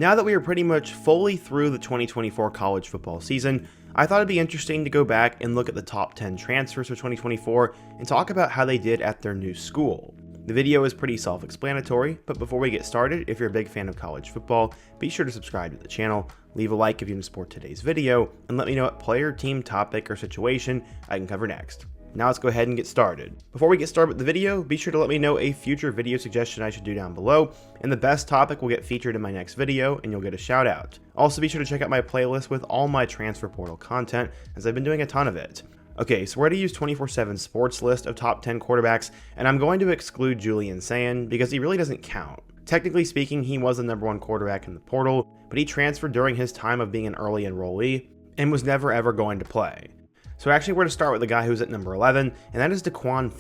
Now that we are pretty much fully through the 2024 college football season, I thought it'd be interesting to go back and look at the top 10 transfers for 2024 and talk about how they did at their new school. The video is pretty self-explanatory, but before we get started, if you're a big fan of college football, be sure to subscribe to the channel, leave a like if you want to support today's video, and let me know what player, team, topic, or situation I can cover next. Now let's go ahead and get started. Before we get started with the video, be sure to let me know a future video suggestion I should do down below, and the best topic will get featured in my next video and you'll get a shout out. Also be sure to check out my playlist with all my transfer portal content, as I've been doing a ton of it. Okay, so we're going to use 24/7 Sports list of top 10 quarterbacks, and I'm going to exclude Julian Sand because he really doesn't count. Technically speaking, he was the #1 quarterback in the portal, but he transferred during his time of being an early enrollee and was never ever going to play. So actually we're going to start with the guy who's at number 11, and that is Dequan.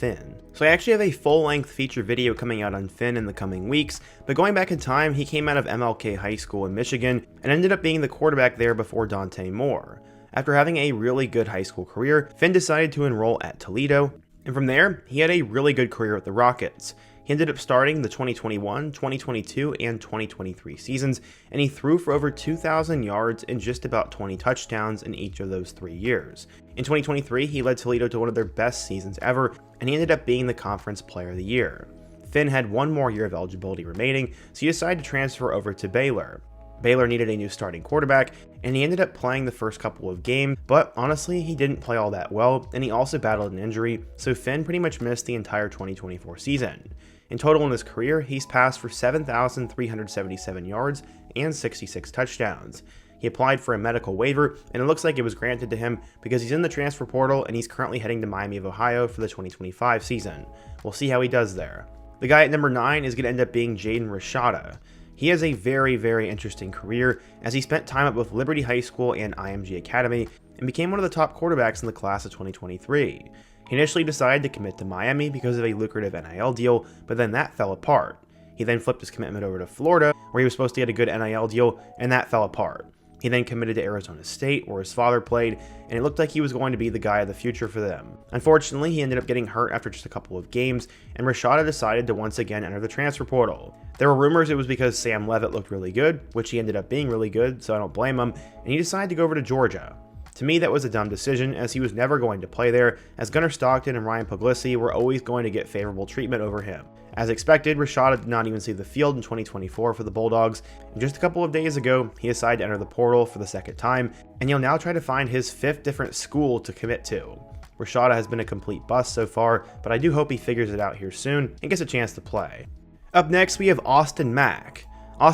So I actually have a full-length feature video coming out on Finn in the coming weeks, but going back in time, he came out of MLK High School in Michigan and ended up being the quarterback there before Dante Moore. After having a really good high school career, Finn decided to enroll at Toledo, and from there, he had a really good career with the Rockets. He ended up starting the 2021, 2022, and 2023 seasons, and he threw for over 2,000 yards and just about 20 touchdowns in each of those 3 years. In 2023, he led Toledo to one of their best seasons ever, and he ended up being the Conference Player of the Year. Finn had one more year of eligibility remaining, so he decided to transfer over to Baylor. Baylor needed a new starting quarterback, and he ended up playing the first couple of games, but honestly, he didn't play all that well, and he also battled an injury, so Finn pretty much missed the entire 2024 season. In total in his career, he's passed for 7,377 yards and 66 touchdowns. He applied for a medical waiver, and it looks like it was granted to him because he's in the transfer portal and he's currently heading to Miami of Ohio for the 2025 season. We'll see how he does there. The guy at number 9 is going to end up being Jaden Rashada. He has a very interesting career, as he spent time at both Liberty High School and IMG Academy and became one of the top quarterbacks in the class of 2023. He initially decided to commit to Miami because of a lucrative NIL deal, but then that fell apart. He then flipped his commitment over to Florida, where he was supposed to get a good NIL deal, and that fell apart. He then committed to Arizona State, where his father played, and it looked like he was going to be the guy of the future for them. Unfortunately, he ended up getting hurt after just a couple of games, and Rashada decided to once again enter the transfer portal. There were rumors it was because Sam Leavitt looked really good, which he ended up being really good, so I don't blame him, and he decided to go over to Georgia. To me, that was a dumb decision, as he was never going to play there, as Gunnar Stockton and Ryan Puglisi were always going to get favorable treatment over him. As expected, Rashada did not even see the field in 2024 for the Bulldogs, and just a couple of days ago, he decided to enter the portal for the second time, and he'll now try to find his 5th different school to commit to. Rashada has been a complete bust so far, but I do hope he figures it out here soon and gets a chance to play. Up next, we have Mack.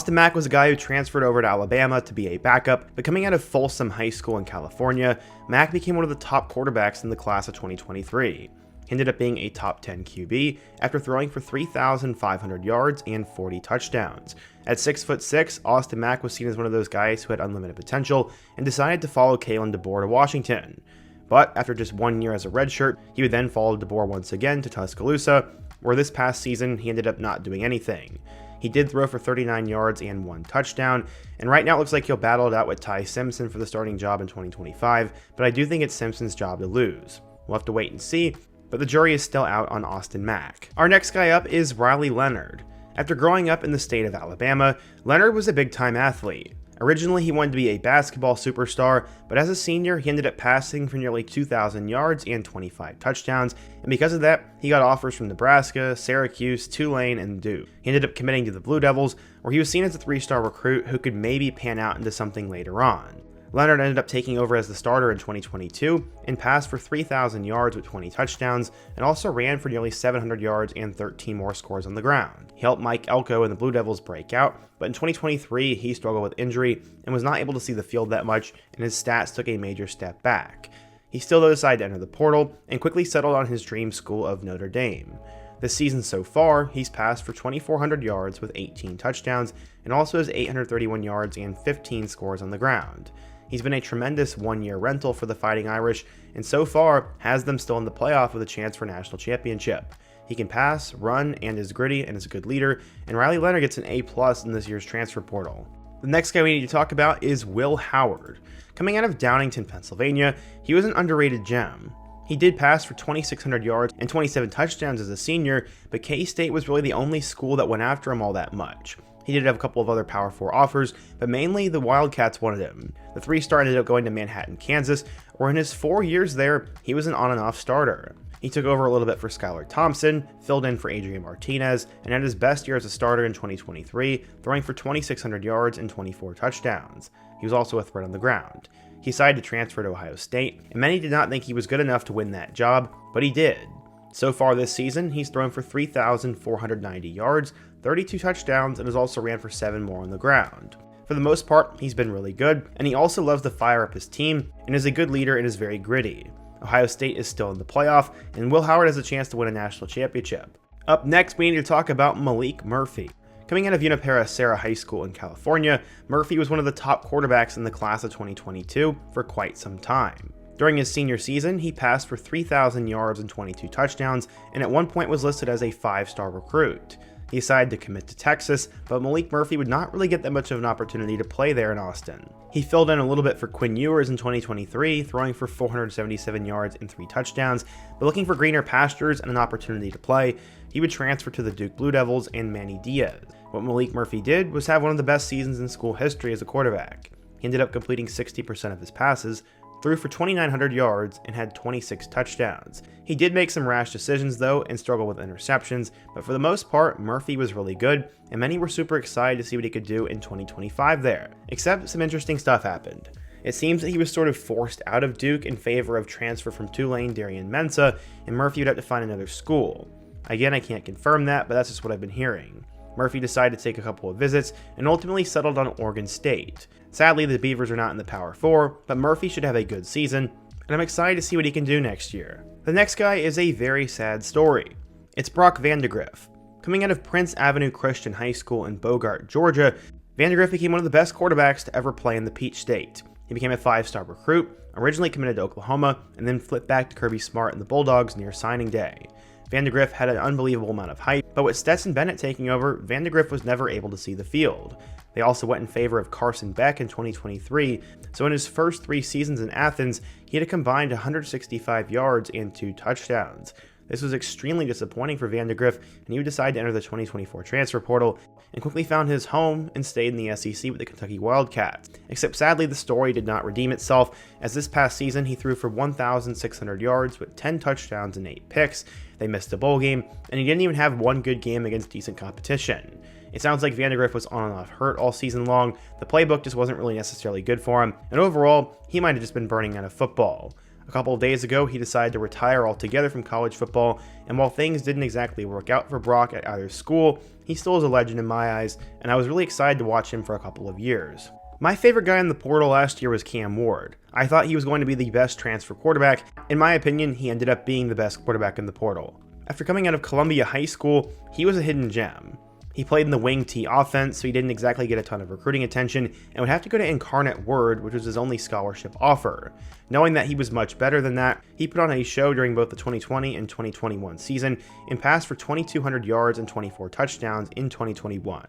Mack was a guy who transferred over to Alabama to be a backup, but coming out of Folsom High School in California, Mack became one of the top quarterbacks in the class of 2023. He ended up being a top 10 QB after throwing for 3,500 yards and 40 touchdowns. At 6'6", Mack was seen as one of those guys who had unlimited potential and decided to follow Kalen DeBoer to Washington. But after just 1 year as a redshirt, he would then follow DeBoer once again to Tuscaloosa, where this past season he ended up not doing anything. He did throw for 39 yards and 1 touchdown, and right now it looks like he'll battle it out with Ty Simpson for the starting job in 2025, but I do think it's Simpson's job to lose. We'll have to wait and see, but the jury is still out on Mack. Our next guy up is Leonard. After growing up in the state of Alabama, Leonard was a big-time athlete. Originally, he wanted to be a basketball superstar, but as a senior, he ended up passing for nearly 2,000 yards and 25 touchdowns, and because of that, he got offers from Nebraska, Syracuse, Tulane, and Duke. He ended up committing to the Blue Devils, where he was seen as a 3-star recruit who could maybe pan out into something later on. Leonard ended up taking over as the starter in 2022 and passed for 3,000 yards with 20 touchdowns, and also ran for nearly 700 yards and 13 more scores on the ground. He helped Mike Elko and the Blue Devils break out, but in 2023 he struggled with injury and was not able to see the field that much, and his stats took a major step back. He still decided to enter the portal and quickly settled on his dream school of Notre Dame. This season so far, he's passed for 2,400 yards with 18 touchdowns, and also has 831 yards and 15 scores on the ground. He's been a tremendous 1-year rental for the Fighting Irish, and so far has them still in the playoff with a chance for national championship. He can pass, run, and is gritty and is a good leader, and Leonard gets an A+ in this year's transfer portal. The next guy we need to talk about is Will Howard. Coming out of Downingtown, Pennsylvania, he was an underrated gem. He did pass for 2,600 yards and 27 touchdowns as a senior, but K-State was really the only school that went after him all that much. He did have a couple of other Power 4 offers, but mainly the Wildcats wanted him. The 3-star ended up going to Manhattan, Kansas, where in his 4 years there, he was an on and off starter. He took over a little bit for Skylar Thompson, filled in for Adrian Martinez, and had his best year as a starter in 2023, throwing for 2,600 yards and 24 touchdowns. He was also a threat on the ground. He decided to transfer to Ohio State, and many did not think he was good enough to win that job, but he did. So far this season, he's thrown for 3,490 yards, 32 touchdowns, and has also ran for 7 more on the ground. For the most part, he's been really good, and he also loves to fire up his team, and is a good leader and is very gritty. Ohio State is still in the playoff, and Will Howard has a chance to win a national championship. Up next, we need to talk about Maalik Murphy. Coming out of Junipero-Serra High School in California, Murphy was one of the top quarterbacks in the class of 2022 for quite some time. During his senior season, he passed for 3,000 yards and 22 touchdowns, and at one point was listed as a 5-star recruit. He decided to commit to Texas, but Maalik Murphy would not really get that much of an opportunity to play there in Austin. He filled in a little bit for Quinn Ewers in 2023, throwing for 477 yards and 3 touchdowns, but looking for greener pastures and an opportunity to play, he would transfer to the Duke Blue Devils and Manny Diaz. What Maalik Murphy did was have one of the best seasons in school history as a quarterback. He ended up completing 60% of his passes, threw for 2,900 yards, and had 26 touchdowns. He did make some rash decisions though and struggled with interceptions, but for the most part, Murphy was really good, and many were super excited to see what he could do in 2025 there. Except some interesting stuff happened. It seems that he was sort of forced out of Duke in favor of transfer from Tulane Darian Mensah, and Murphy would have to find another school. Again, I can't confirm that, but that's just what I've been hearing. Murphy decided to take a couple of visits and ultimately settled on Oregon State. Sadly, the Beavers are not in the Power 4, but Murphy should have a good season, and I'm excited to see what he can do next year. The next guy is a very sad story. It's Brock Vandagriff. Coming out of Prince Avenue Christian High School in Bogart, Georgia, Vandagriff became one of the best quarterbacks to ever play in the Peach State. He became a 5-star recruit, originally committed to Oklahoma, and then flipped back to Kirby Smart and the Bulldogs near signing day. Vandagriff had an unbelievable amount of hype, but with Stetson Bennett taking over, Vandagriff was never able to see the field. They also went in favor of Carson Beck in 2023, so in his first 3 seasons in Athens, he had a combined 165 yards and 2 touchdowns. This was extremely disappointing for Vandagriff, and he would decide to enter the 2024 transfer portal, and quickly found his home and stayed in the SEC with the Kentucky Wildcats. Except sadly, the story did not redeem itself, as this past season he threw for 1,600 yards with 10 touchdowns and 8 picks. They missed a bowl game, and he didn't even have one good game against decent competition. It sounds like Vandagriff was on and off hurt all season long, the playbook just wasn't really necessarily good for him, and overall, he might have just been burning out of football. A couple of days ago, he decided to retire altogether from college football, and while things didn't exactly work out for Brock at either school, he still is a legend in my eyes, and I was really excited to watch him for a couple of years. My favorite guy in the portal last year was Cam Ward. I thought he was going to be the best transfer quarterback. In my opinion, he ended up being the best quarterback in the portal. After coming out of Columbia High School, he was a hidden gem. He played in the wing T offense, so he didn't exactly get a ton of recruiting attention, and would have to go to Incarnate Word, which was his only scholarship offer. Knowing that he was much better than that, he put on a show during both the 2020 and 2021 season, and passed for 2,200 yards and 24 touchdowns in 2021.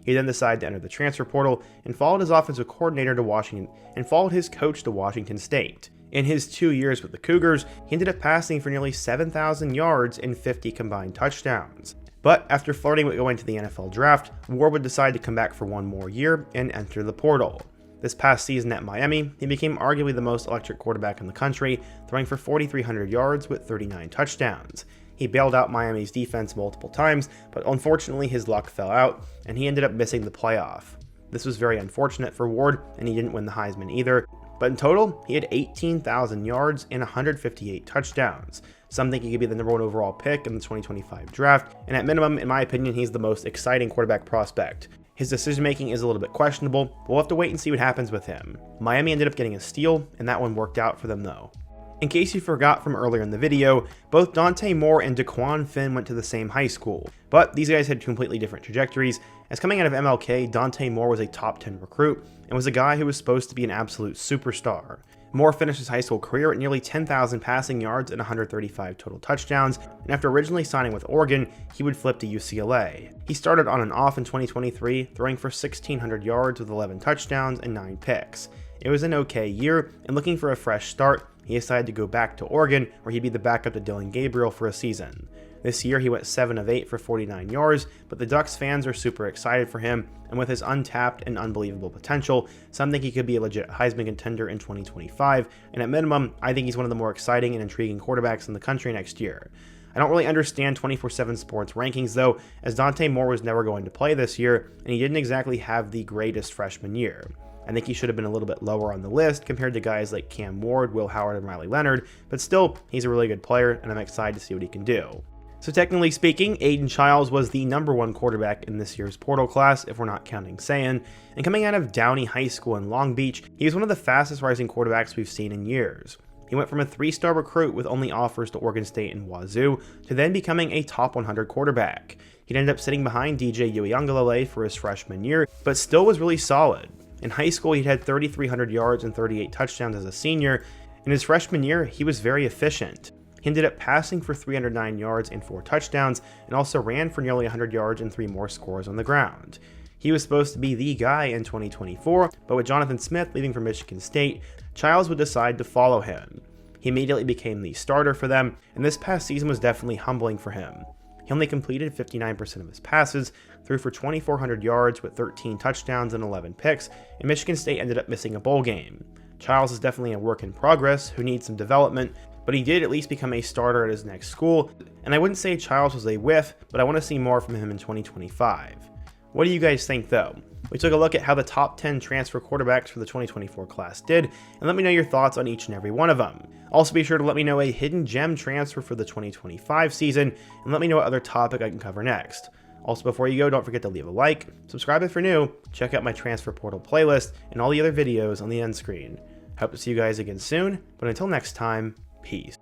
He then decided to enter the transfer portal, and followed his offensive coordinator to Washington, and followed his coach to Washington State. In his 2 years with the Cougars, he ended up passing for nearly 7,000 yards and 50 combined touchdowns. But after flirting with going to the NFL draft, Ward would decide to come back for one more year and enter the portal. This past season at Miami, he became arguably the most electric quarterback in the country, throwing for 4,300 yards with 39 touchdowns. He bailed out Miami's defense multiple times, but unfortunately his luck fell out, and he ended up missing the playoff. This was very unfortunate for Ward, and he didn't win the Heisman either, but in total, he had 18,000 yards and 158 touchdowns. Some think he could be the number 1 overall pick in the 2025 draft, and at minimum, in my opinion, he's the most exciting quarterback prospect. His decision making is a little bit questionable, but we'll have to wait and see what happens with him. Miami ended up getting a steal, and that one worked out for them though. In case you forgot from earlier in the video, both Dante Moore and Dequan Finn went to the same high school, but these guys had completely different trajectories, as coming out of MLK, Dante Moore was a top 10 recruit, and was a guy who was supposed to be an absolute superstar. Moore finished his high school career at nearly 10,000 passing yards and 135 total touchdowns, and after originally signing with Oregon, he would flip to UCLA. He started on and off in 2023, throwing for 1,600 yards with 11 touchdowns and 9 picks. It was an okay year, and looking for a fresh start, he decided to go back to Oregon, where he'd be the backup to Dylan Gabriel for a season. This year he went 7 of 8 for 49 yards, but the Ducks fans are super excited for him, and with his untapped and unbelievable potential, some think he could be a legit Heisman contender in 2025, and at minimum, I think he's one of the more exciting and intriguing quarterbacks in the country next year. I don't really understand 24/7 Sports rankings though, as Dante Moore was never going to play this year, and he didn't exactly have the greatest freshman year. I think he should have been a little bit lower on the list compared to guys like Cam Ward, Will Howard, and Riley Leonard, but still, he's a really good player, and I'm excited to see what he can do. So technically speaking, Aidan Chiles was the #1 quarterback in this year's portal class, if we're not counting Sayin, and coming out of Downey High School in Long Beach, he was one of the fastest rising quarterbacks we've seen in years. He went from a 3-star recruit with only offers to Oregon State and Wazoo, to then becoming a top 100 quarterback. He'd ended up sitting behind DJ Uiagalelei for his freshman year, but still was really solid. In high school, he had 3,300 yards and 38 touchdowns as a senior. In his freshman year, he was very efficient. He ended up passing for 309 yards and 4 touchdowns, and also ran for nearly 100 yards and 3 more scores on the ground. He was supposed to be the guy in 2024, but with Jonathan Smith leaving for Michigan State, Chiles would decide to follow him. He immediately became the starter for them, and this past season was definitely humbling for him. He only completed 59% of his passes, threw for 2,400 yards with 13 touchdowns and 11 picks, and Michigan State ended up missing a bowl game. Chiles is definitely a work in progress who needs some development, but he did at least become a starter at his next school, and I wouldn't say Chiles was a whiff, but I want to see more from him in 2025. What do you guys think though? We took a look at how the top 10 transfer quarterbacks for the 2024 class did, and let me know your thoughts on each and every one of them. Also be sure to let me know a hidden gem transfer for the 2025 season, and let me know what other topic I can cover next. Also before you go, don't forget to leave a like, subscribe if you're new, check out my transfer portal playlist, and all the other videos on the end screen. Hope to see you guys again soon, but until next time, peace.